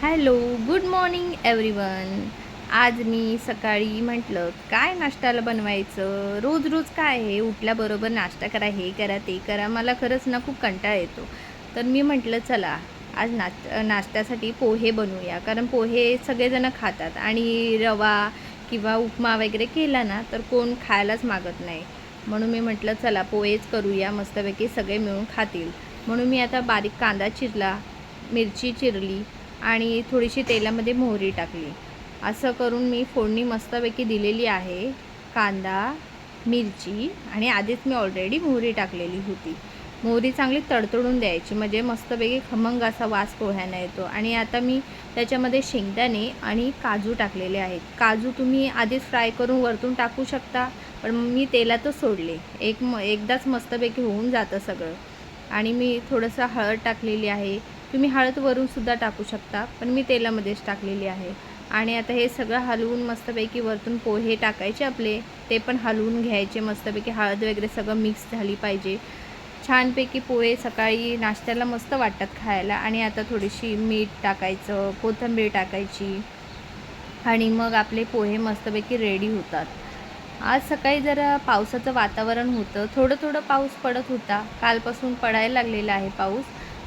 Hello, good morning everyone. आज मी सकाळी म्हटलं काय नाश्त्याला बनवायचं. रोज रोज काय आहे, उठल्याबरोबर नाश्ता करा, हे करा ते करा. मला खरंच ना खूप कंटाळा येतो. तर मी म्हटलं चला आज नाश्त्यासाठी पोहे बनवूया, कारण पोहे सगळेजण खातात आणि रवा किंवा उपमा वगैरे केला ना तर कोण खायलाच मागत नाही. म्हणून मी म्हटलं चला पोहेच करूया, मस्तपैकी सगळे मिळून खातील. म्हणून मी आता बारीक कांदा चिरला, मिरची चिरली आणि थोडीशी तेलामध्ये मोहरी टाकली. असं करून मी फोडणी मस्तपैकी दिलेली आहे. कांदा, मिरची आणि आधीच मी ऑलरेडी मोहरी टाकलेली होती. मोहरी चांगली तडतडून द्यायची, म्हणजे मस्तपैकी खमंग असा वास पोह्यांना येतो. आणि आता मी त्याच्यामध्ये शेंगदाणे आणि काजू टाकलेले आहेत. काजू तुम्ही आधीच फ्राय करून वरतून टाकू शकता, पण मी तेलातच सोडले. एकदाच मस्तपैकी होऊन जातं सगळं. आणि मी थोडंसं हळद टाकलेली आहे. तुम्ही हळद वरूनसुद्धा टाकू शकता, पण मी तेलामध्येच टाकलेली आहे. आणि आता हे सगळं हलवून मस्तपैकी वरतून पोहे टाकायचे आपले, ते पण हलवून घ्यायचे मस्तपैकी. हळद वगैरे सगळं मिक्स झाली पाहिजे. छानपैकी पोहे सकाळी नाश्त्याला मस्त वाटतात खायला. आणि आता थोडीशी मीठ टाकायचं, कोथिंबीर टाकायची आणि मग आपले पोहे मस्तपैकी रेडी होतात. आज सकाळी जरा पावसाचं वातावरण होतं. थोडं थोडं पाऊस पडत होता. कालपासून पडायला लागलेला आहे पाऊस.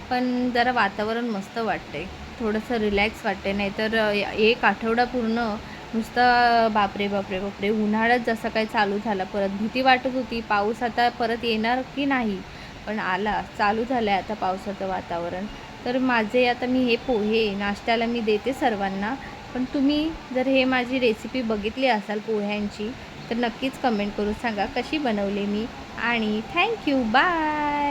पण जरा वातावरण मस्त वाटते, थोडंसं रिलॅक्स वाटते. नाहीतर एक आठवडा पूर्ण नुसतं बापरे बापरे बापरे उन्हाळ्यात जसं काही चालू झाला. परत भीती वाटत होती पाऊस आता परत येणार की नाही, पण आला, चालू झालं आहे आता पावसाचं वातावरण. तर माझे आता मी हे पोहे नाश्त्याला मी देते सर्वांना. पण तुम्ही जर हे माझी रेसिपी बघितली असाल पोह्यांची, तर नक्कीच कमेंट करून सांगा कशी बनवली मी. आणि थँक्यू, बाय.